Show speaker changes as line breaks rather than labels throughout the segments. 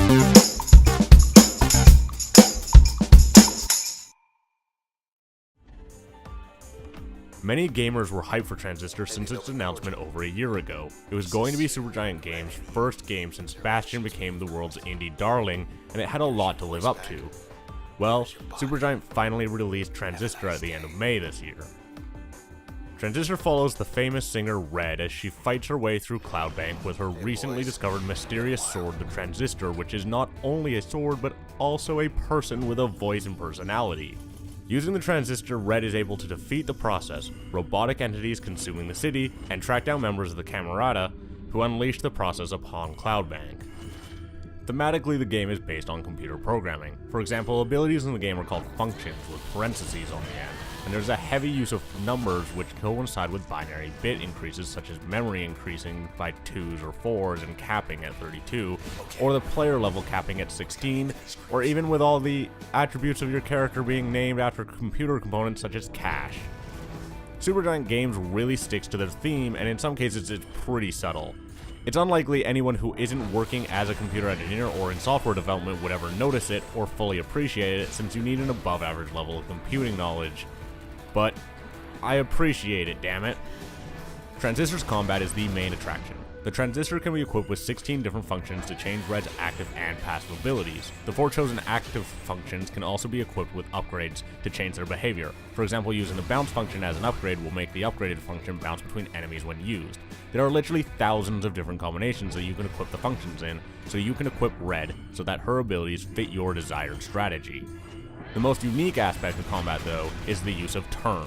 Many gamers were hyped for Transistor since its announcement over a year ago. It was going to be Supergiant Games' first game since Bastion became the world's indie darling, and it had a lot to live up to. Well, Supergiant finally released Transistor at the end of May this year. Transistor follows the famous singer Red as she fights her way through Cloudbank with her recently discovered mysterious sword, the Transistor, which is not only a sword but also a person with a voice and personality. Using the Transistor, Red is able to defeat the Process, robotic entities consuming the city, and track down members of the Camerata, who unleash the Process upon Cloudbank. Thematically, the game is based on computer programming. For example, abilities in the game are called functions with parentheses on the end, and there's a heavy use of numbers which coincide with binary bit increases such as memory increasing by 2s or 4s and capping at 32, or the player level capping at 16, or even with all the attributes of your character being named after computer components such as cache. Supergiant Games really sticks to their theme, and in some cases it's pretty subtle. It's unlikely anyone who isn't working as a computer engineer or in software development would ever notice it or fully appreciate it, since you need an above average level of computing knowledge. But I appreciate it, damn it. Transistor's combat is the main attraction. The Transistor can be equipped with 16 different functions to change Red's active and passive abilities. The 4 chosen active functions can also be equipped with upgrades to change their behavior. For example, using the bounce function as an upgrade will make the upgraded function bounce between enemies when used. There are literally thousands of different combinations that you can equip the functions in, so you can equip Red so that her abilities fit your desired strategy. The most unique aspect of combat, though, is the use of turn.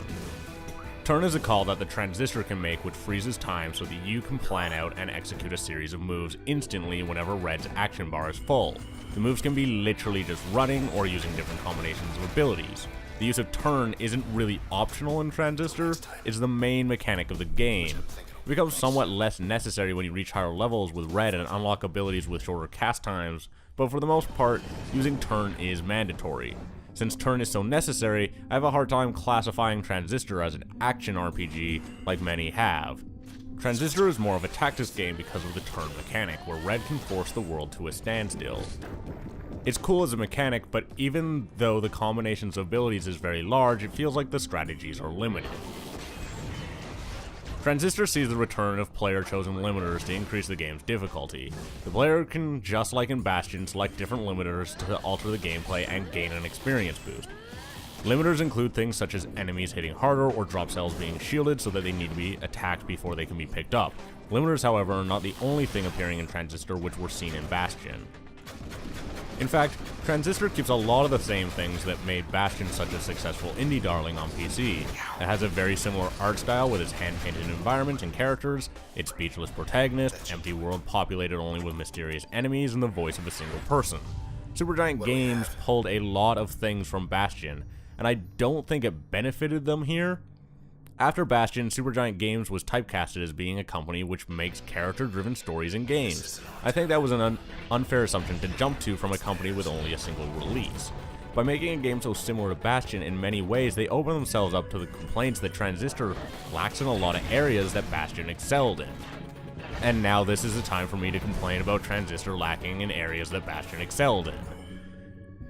Turn is a call that the Transistor can make which freezes time so that you can plan out and execute a series of moves instantly whenever Red's action bar is full. The moves can be literally just running or using different combinations of abilities. The use of turn isn't really optional in Transistor, it's the main mechanic of the game. It becomes somewhat less necessary when you reach higher levels with Red and unlock abilities with shorter cast times, but for the most part, using turn is mandatory. Since turn is so necessary, I have a hard time classifying Transistor as an action RPG like many have. Transistor is more of a tactics game because of the turn mechanic, where Red can force the world to a standstill. It's cool as a mechanic, but even though the combinations of abilities is very large, it feels like the strategies are limited. Transistor sees the return of player-chosen limiters to increase the game's difficulty. The player can, just like in Bastion, select different limiters to alter the gameplay and gain an experience boost. Limiters include things such as enemies hitting harder or drop cells being shielded so that they need to be attacked before they can be picked up. Limiters, however, are not the only thing appearing in Transistor which were seen in Bastion. In fact, Transistor keeps a lot of the same things that made Bastion such a successful indie darling on PC. It has a very similar art style with its hand-painted environments and characters, its speechless protagonist, empty world populated only with mysterious enemies, and the voice of a single person. Supergiant Games pulled a lot of things from Bastion, and I don't think it benefited them here. After Bastion, Supergiant Games was typecasted as being a company which makes character-driven stories and games. I think that was an unfair assumption to jump to from a company with only a single release. By making a game so similar to Bastion in many ways, they open themselves up to the complaints that Transistor lacks in a lot of areas that Bastion excelled in. And now this is the time for me to complain about Transistor lacking in areas that Bastion excelled in.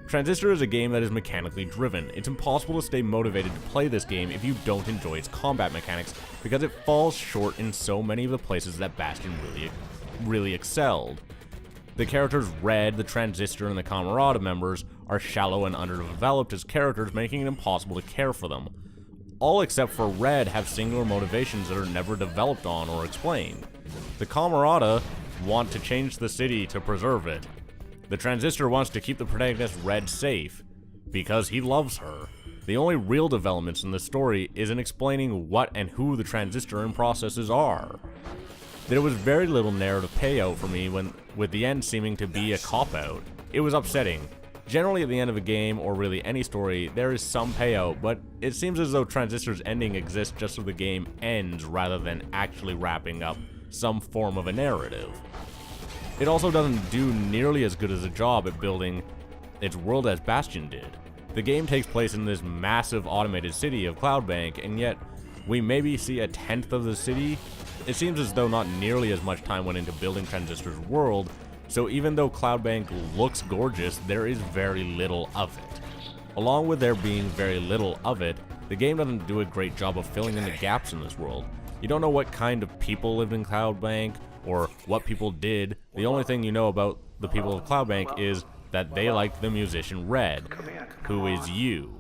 Transistor is a game that is mechanically driven. It's impossible to stay motivated to play this game if you don't enjoy its combat mechanics, because it falls short in so many of the places that Bastion really excelled. The characters Red, the Transistor, and the Camerata members are shallow and underdeveloped as characters, making it impossible to care for them. All except for Red have singular motivations that are never developed on or explained. The Camerata want to change the city to preserve it. The Transistor wants to keep the protagonist Red safe, because he loves her. The only real developments in the story is in explaining what and who the Transistor and processes are. There was very little narrative payout for me with the end seeming to be a cop-out. It was upsetting. Generally at the end of a game, or really any story, there is some payout, but it seems as though Transistor's ending exists just so the game ends rather than actually wrapping up some form of a narrative. It also doesn't do nearly as good as a job at building its world as Bastion did. The game takes place in this massive automated city of Cloudbank, and yet we maybe see a tenth of the city. It seems as though not nearly as much time went into building Transistor's world, So even though Cloud Bank looks gorgeous, there is very little of it. Along with there being very little of it, the game doesn't do a great job of filling in the gaps in this world. You don't know what kind of people lived in Cloud Bank or what people did. The only thing you know about the people of Cloud Bank is that they liked the musician Red, who is you.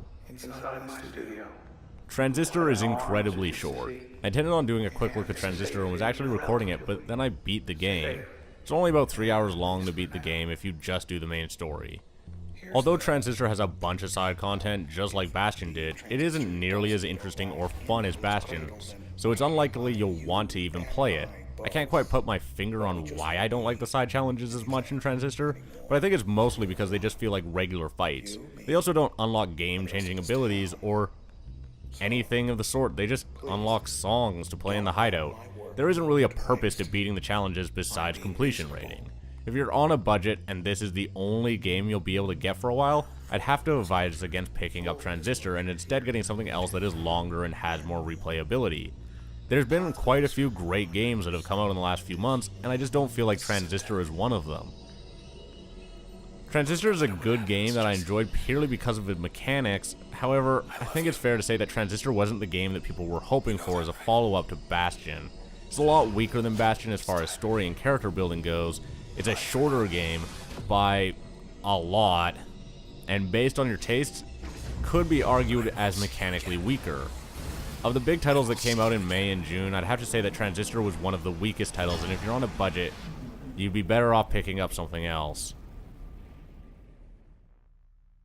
Transistor is incredibly short. I intended on doing a quick look at Transistor and was actually recording it, but then I beat the game. It's only about 3 hours long to beat the game if you just do the main story. Although Transistor has a bunch of side content just like Bastion did, it isn't nearly as interesting or fun as Bastion's, so it's unlikely you'll want to even play it. I can't quite put my finger on why I don't like the side challenges as much in Transistor, but I think it's mostly because they just feel like regular fights. They also don't unlock game-changing abilities or anything of the sort, they just unlock songs to play in the hideout. There isn't really a purpose to beating the challenges besides completion rating. If you're on a budget and this is the only game you'll be able to get for a while, I'd have to advise against picking up Transistor and instead getting something else that is longer and has more replayability. There's been quite a few great games that have come out in the last few months, and I just don't feel like Transistor is one of them. Transistor is a good game that I enjoyed purely because of its mechanics. However, I think it's fair to say that Transistor wasn't the game that people were hoping for as a follow-up to Bastion. It's a lot weaker than Bastion as far as story and character building goes. It's a shorter game by a lot, and based on your tastes, could be argued as mechanically weaker. Of the big titles that came out in May and June, I'd have to say that Transistor was one of the weakest titles, and if you're on a budget, you'd be better off picking up something else.